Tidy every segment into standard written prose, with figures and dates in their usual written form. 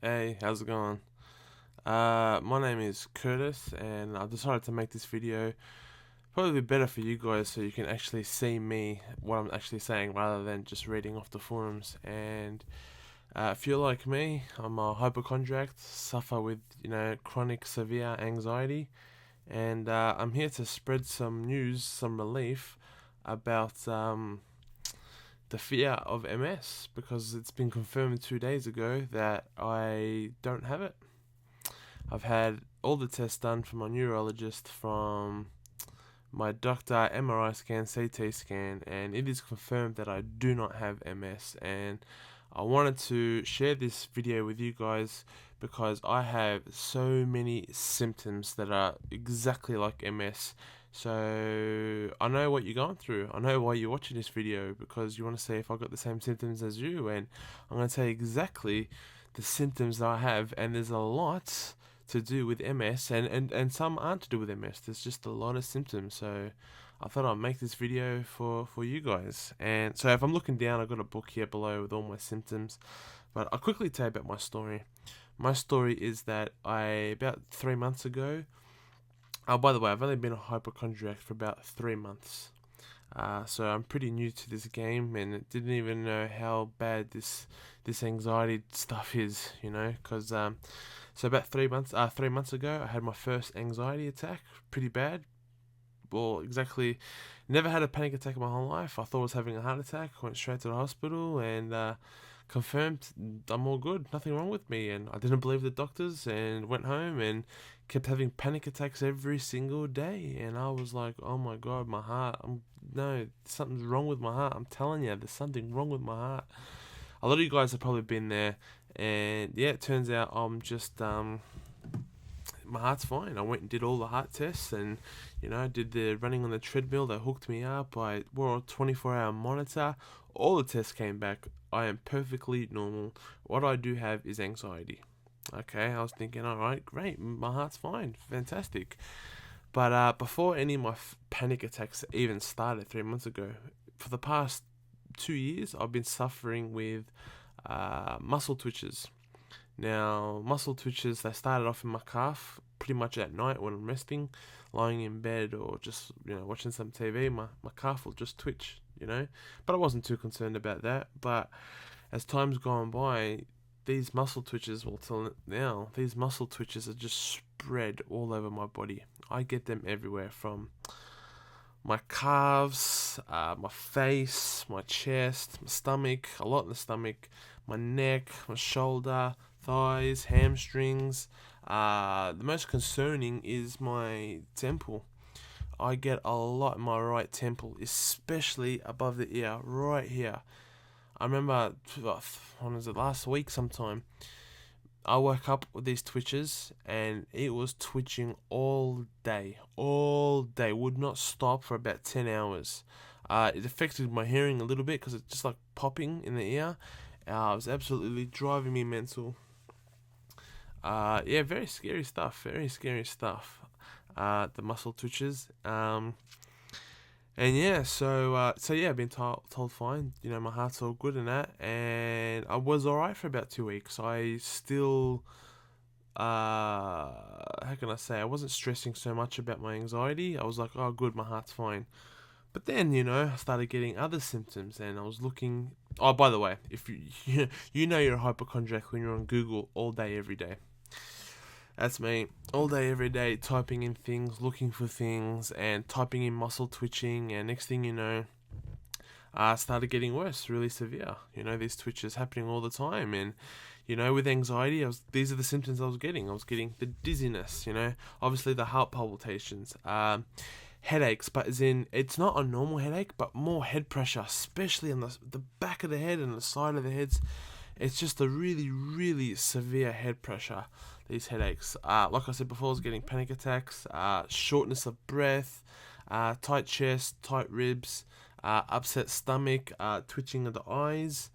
Hey, how's it going? My name is Curtis, and I've decided to make this video probably better for you guys so you can actually see me, what I'm actually saying, rather than just reading off the forums. And if you're like me, I'm a hypochondriac, suffer with, chronic severe anxiety, and I'm here to spread some news, some relief about the fear of MS because it's been confirmed 2 days ago that I don't have it. I've had all the tests done from my neurologist, from my doctor, MRI scan, CT scan, and it is confirmed that I do not have MS. And I wanted to share this video with you guys because I have so many symptoms that are exactly like MS. So I know what you're going through. I know why you're watching this video, because you want to see if I got the same symptoms as you, and I'm going to tell you exactly the symptoms that I have, and there's a lot to do with MS, and some aren't to do with MS. There's just a lot of symptoms. So I thought I'd make this video for you guys. And so if I'm looking down, I've got a book here below with all my symptoms. But I'll quickly tell you about my story. My story is that about 3 months ago, oh, by the way, I've only been a hypochondriac for about 3 months. So I'm pretty new to this game, and didn't even know how bad this anxiety stuff is, because so about 3 months ago, I had my first anxiety attack, pretty bad. Well, exactly, never had a panic attack in my whole life. I thought I was having a heart attack. Went straight to the hospital and confirmed I'm all good, nothing wrong with me. And I didn't believe the doctors and went home and kept having panic attacks every single day. And I was like, oh my god, my heart. No, something's wrong with my heart. I'm telling you, there's something wrong with my heart. A lot of you guys have probably been there, and yeah, it turns out I'm just my heart's fine. I went and did all the heart tests, and did the running on the treadmill. They hooked me up. I wore a 24-hour monitor. All the tests came back. I am perfectly normal. What I do have is anxiety. Okay, I was thinking, all right, great, my heart's fine, fantastic. But before any of my panic attacks even started 3 months ago, for the past 2 years, I've been suffering with muscle twitches. Now, muscle twitches, they started off in my calf pretty much at night when I'm resting, lying in bed, or just, watching some TV. My calf will just twitch. But I wasn't too concerned about that. But as time's gone by, these muscle twitches, well, till now, these muscle twitches are just spread all over my body. I get them everywhere, from my calves, my face, my chest, my stomach, a lot in the stomach, my neck, my shoulder, thighs, hamstrings. The most concerning is my temple. I get a lot in my right temple, especially above the ear, right here. I remember, when was it, last week sometime, I woke up with these twitches, and it was twitching all day, would not stop for about 10 hours. It affected my hearing a little bit because it's just like popping in the ear. It was absolutely driving me mental. Yeah, very scary stuff, the muscle twitches. And yeah, so yeah, I've been told fine. My heart's all good and that, and I was alright for about 2 weeks. I still, how can I say? I wasn't stressing so much about my anxiety. I was like, oh, good, my heart's fine. But then, I started getting other symptoms, and I was looking. Oh, by the way, if you you're a hypochondriac when you're on Google all day, every day. That's me, all day, every day, typing in things, looking for things, and typing in muscle twitching. And next thing you know, I started getting worse, really severe. These twitches happening all the time. And, with anxiety, these are the symptoms I was getting. I was getting the dizziness, obviously the heart palpitations, headaches, but it's not a normal headache, but more head pressure, especially on the back of the head and the side of the heads. It's just a really, really severe head pressure, these headaches. Like I said before, I was getting panic attacks, shortness of breath, tight chest, tight ribs, upset stomach, twitching of the eyes.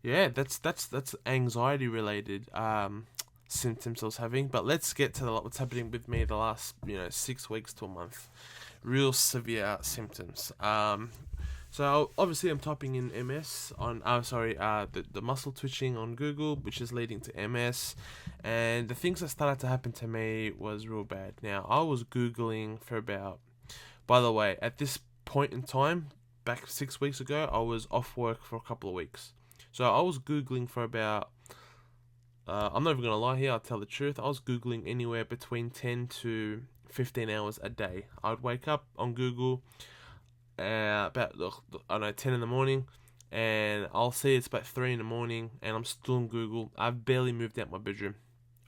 Yeah, that's anxiety related symptoms I was having. But let's get to what's happening with me the last 6 weeks to a month. Real severe symptoms. So obviously I'm typing in MS on the muscle twitching on Google, which is leading to MS, and the things that started to happen to me was real bad. Now I was Googling for about, by the way, at this point in time, back 6 weeks ago, I was off work for a couple of weeks. So I was Googling for about, I'm not even going to lie here, I'll tell the truth, I was Googling anywhere between 10 to 15 hours a day. I'd wake up on Google about, I don't know, 10 in the morning, and I'll see it's about 3 in the morning, and I'm still on Google. I've barely moved out my bedroom,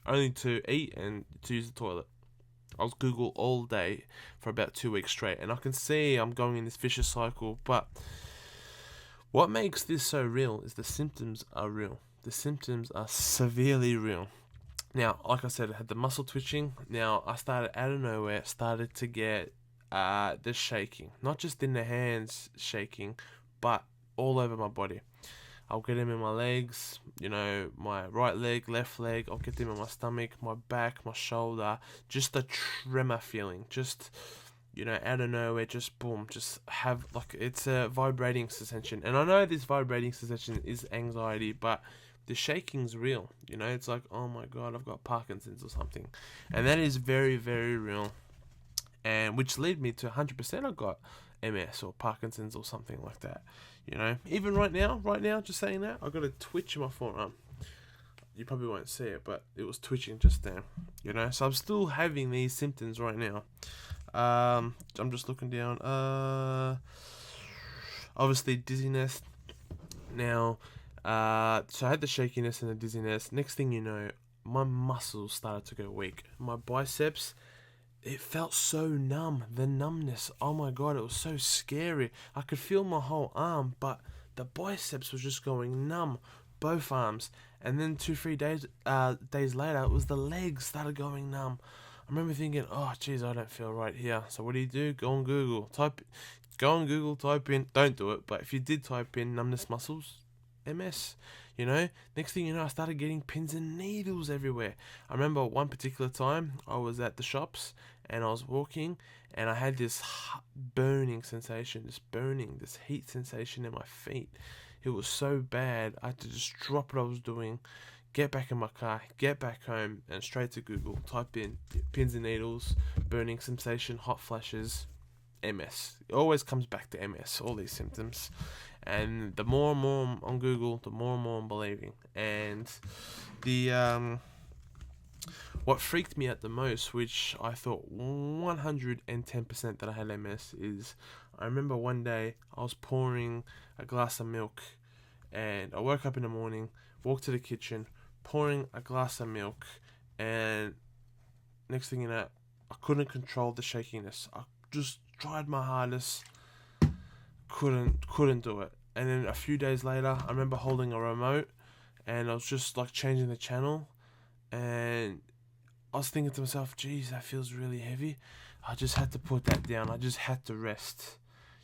only to eat and to use the toilet. I was Google all day for about 2 weeks straight, and I can see I'm going in this vicious cycle. But what makes this so real is the symptoms are real. The symptoms are severely real. Now, like I said, I had the muscle twitching. Now, I started out of nowhere, started to get the shaking. Not just in the hands shaking, but all over my body. I'll get them in my legs, my right leg, left leg. I'll get them in my stomach, my back, my shoulder. Just a tremor feeling. Just, out of nowhere, just boom. Just have, it's a vibrating sensation. And I know this vibrating sensation is anxiety, but the shaking's real. It's like, oh my God, I've got Parkinson's or something. And that is very, very real. And which led me to 100% I got MS or Parkinson's or something like that. Even right now, just saying that, I got a twitch in my forearm. You probably won't see it, but it was twitching just then. So I'm still having these symptoms right now. I'm just looking down. Obviously dizziness. Now, so I had the shakiness and the dizziness. Next thing you know, my muscles started to go weak. My biceps, it felt so numb. The numbness, oh my God, it was so scary. I could feel my whole arm, but the biceps was just going numb, both arms. And then 2-3 days later, it was the legs started going numb. I remember thinking, oh geez, I don't feel right here. So what do? Go on Google, type in, don't do it, but if you did type in numbness muscles, MS, next thing you know, I started getting pins and needles everywhere. I remember one particular time I was at the shops and I was walking and I had this burning sensation, this heat sensation in my feet. It was so bad, I had to just drop what I was doing, get back in my car, get back home, and straight to Google, type in pins and needles, burning sensation, hot flashes, MS. It always comes back to MS, all these symptoms. And the more and more I'm on Google, the more and more I'm believing. And the what freaked me out the most, which I thought 110% that I had MS, is I remember one day I was pouring a glass of milk, and I woke up in the morning, walked to the kitchen, pouring a glass of milk, and next thing you know, I couldn't control the shakiness. I just tried my hardest, couldn't do it. And then a few days later, I remember holding a remote and I was just changing the channel, and I was thinking to myself, geez, that feels really heavy. I just had to put that down. I just had to rest,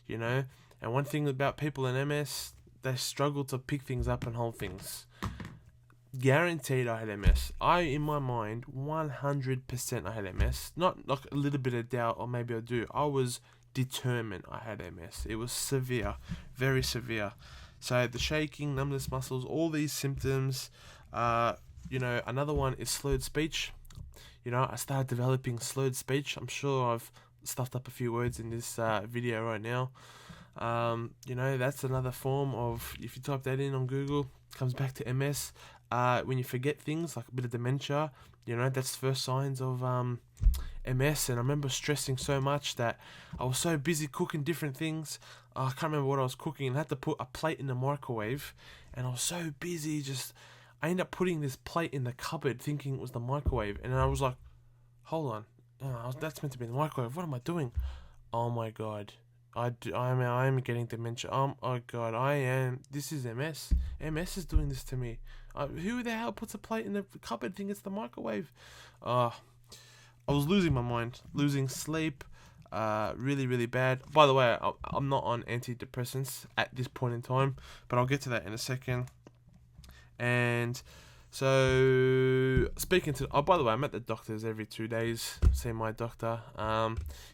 And one thing about people in MS, they struggle to pick things up and hold things. Guaranteed I had MS. In my mind, 100% I had MS. Not a little bit of doubt, or maybe I do. I was determined I had MS. It was severe, very severe. So the shaking, numbness muscles, all these symptoms. Another one is slurred speech. I started developing slurred speech. I'm sure I've stuffed up a few words in this video right now. That's another form of, if you type that in on Google, it comes back to MS. When you forget things, like a bit of dementia, that's first signs of MS. And I remember stressing so much that I was so busy cooking different things. I can't remember what I was cooking, and I had to put a plate in the microwave, and I was so busy, I ended up putting this plate in the cupboard thinking it was the microwave, and I was like, hold on, that's meant to be the microwave, what am I doing? Oh my God, I am getting dementia. Oh my God, this is MS. MS is doing this to me. Who the hell puts a plate in the cupboard thinking it's the microwave? I was losing my mind, losing sleep, really, really bad. By the way, I'm not on antidepressants at this point in time, but I'll get to that in a second. And so, by the way, I'm at the doctor's every 2 days, see my doctor.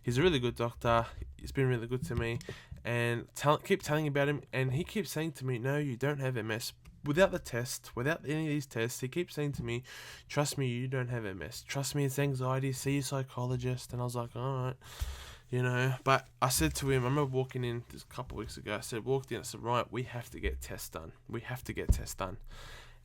He's a really good doctor. He's been really good to me. and keep telling about him, and he keeps saying to me, no, you don't have MS. Without the test, without any of these tests, he keeps saying to me, trust me, you don't have MS. Trust me, it's anxiety, see your psychologist. And I was like, alright, But I said to him, I remember walking in this a couple of weeks ago, I said, right, we have to get tests done.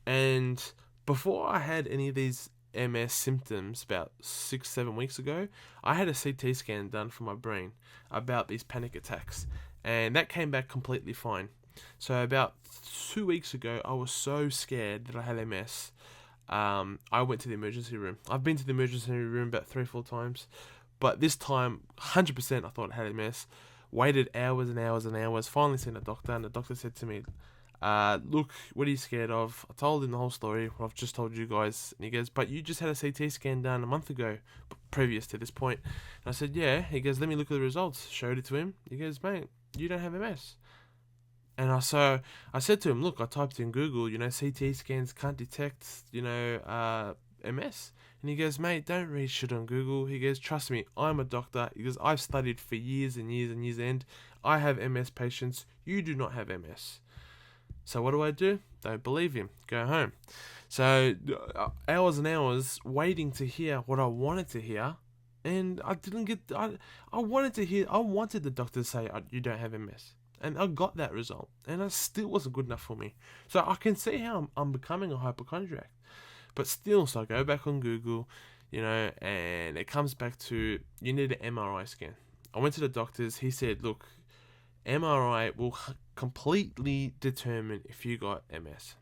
And before I had any of these MS symptoms about 6-7 weeks ago, I had a CT scan done for my brain about these panic attacks, and that came back completely fine. So about 2 weeks ago, I was so scared that I had MS. I went to the emergency room. I've been to the emergency room about 3-4 times, but this time, 100% I thought I had MS. Waited hours and hours and hours, finally seen a doctor, and the doctor said to me, look, what are you scared of? I told him the whole story, what I've just told you guys. And he goes, but you just had a CT scan done a month ago, previous to this point. And I said, yeah. He goes, let me look at the results. Showed it to him. He goes, mate, you don't have MS. And I said to him, look, I typed in Google, CT scans can't detect, MS. And he goes, mate, don't read shit on Google. He goes, trust me, I'm a doctor. He goes, I've studied for years and years and years, and I have MS patients. You do not have MS. So what do? Don't believe him. Go home. So hours and hours waiting to hear what I wanted to hear, and I didn't get. I wanted the doctor to say you don't have MS, and I got that result, and it still wasn't good enough for me. So I can see how I'm becoming a hypochondriac, but still. So I go back on Google, and it comes back to you need an MRI scan. I went to the doctors. He said, look, MRI will completely determine if you got MS.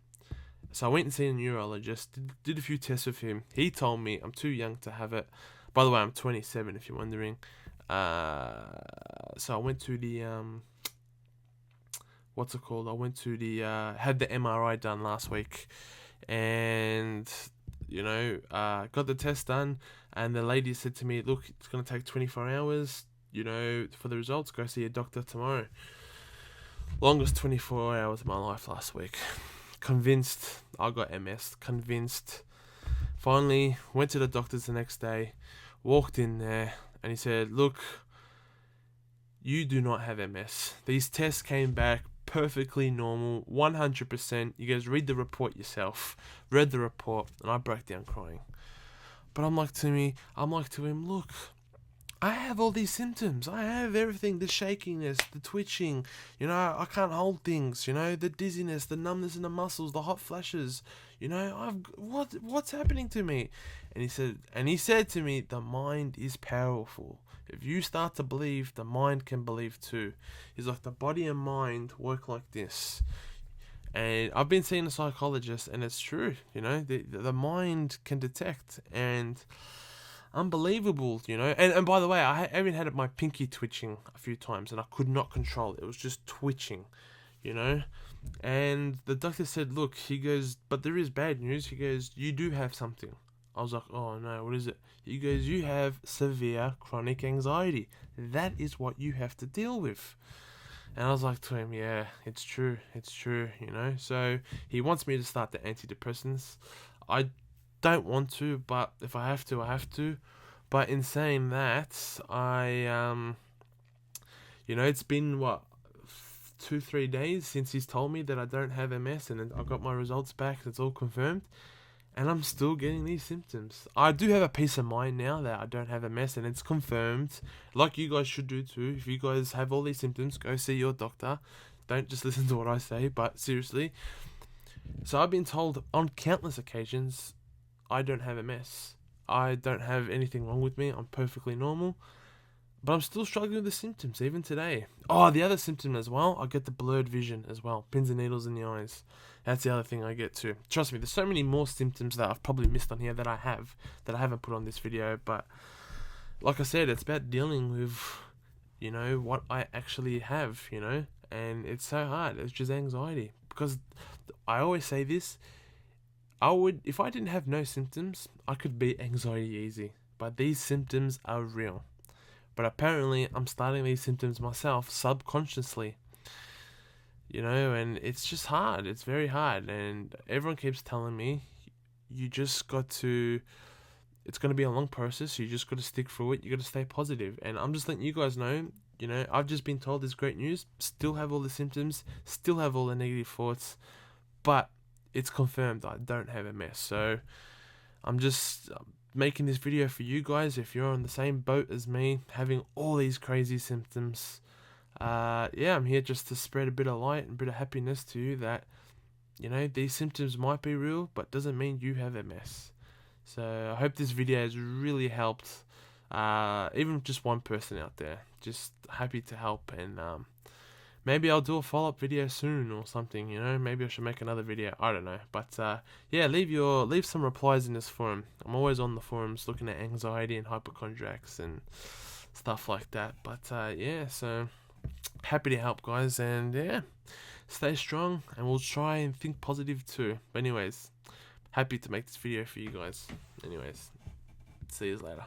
So I went and seen a neurologist, did a few tests with him. He told me I'm too young to have it. By the way, I'm 27 if you're wondering. So I went to the, what's it called? I went to the, had the MRI done last week, and, got the test done, and the lady said to me, look, it's going to take 24 hours, for the results, go see a doctor tomorrow. Longest 24 hours of my life last week. Convinced I got MS. Convinced. Finally, went to the doctors the next day. Walked in there, and he said, look, you do not have MS. These tests came back perfectly normal, 100%. You guys read the report yourself. Read the report, and I broke down crying. But I'm like to him, look, I have all these symptoms. I have everything, the shakiness, the twitching, I can't hold things, the dizziness, the numbness in the muscles, the hot flashes, what's happening to me? And he said to me, the mind is powerful. If you start to believe, the mind can believe too. He's like, the body and mind work like this. And I've been seeing a psychologist, and it's true, the mind can detect, and unbelievable, and by the way, I even had my pinky twitching a few times, and I could not control it. It was just twitching, and the doctor said, look, he goes, but there is bad news. He goes, you do have something. I was like, oh no, what is it? He goes, you have severe chronic anxiety. That is what you have to deal with. And I was like to him, yeah, it's true, so he wants me to start the antidepressants. I don't want to, but if I have to, I have to. But in saying that, it's been 2-3 days since he's told me that I don't have MS, and I got my results back. It's all confirmed, and I'm still getting these symptoms. I do have a peace of mind now that I don't have MS, and it's confirmed, like you guys should do too. If you guys have all these symptoms, go see your doctor. Don't just listen to what I say, but seriously. So I've been told on countless occasions, I don't have MS. I don't have anything wrong with me. I'm perfectly normal. But I'm still struggling with the symptoms, even today. Oh, the other symptom as well, I get the blurred vision as well. Pins and needles in the eyes. That's the other thing I get too. Trust me, there's so many more symptoms that I've probably missed on here that I haven't put on this video. But like I said, it's about dealing with, what I actually have, and it's so hard. It's just anxiety. Because I always say this, if I didn't have no symptoms, I could beat anxiety easy. But these symptoms are real. But apparently, I'm starting these symptoms myself subconsciously. And it's just hard. It's very hard. And everyone keeps telling me, it's going to be a long process. You just got to stick through it. You got to stay positive. And I'm just letting you guys know, You know, I've just been told this great news, still have all the symptoms, still have all the negative thoughts, but it's confirmed I don't have MS. So I'm just making this video for you guys. If you're on the same boat as me, having all these crazy symptoms, yeah, I'm here just to spread a bit of light and a bit of happiness to you that, you know, these symptoms might be real, but doesn't mean you have MS. So I hope this video has really helped, even just one person out there. Just happy to help, and maybe I'll do a follow-up video soon or something, you know. Maybe I should make another video, I don't know. But yeah, leave some replies in this forum. I'm always on the forums looking at anxiety and hypochondriacs and stuff like that. But yeah, so happy to help, guys, and yeah, stay strong, and we'll try and think positive too. But anyways, happy to make this video for you guys. Anyways, see you later.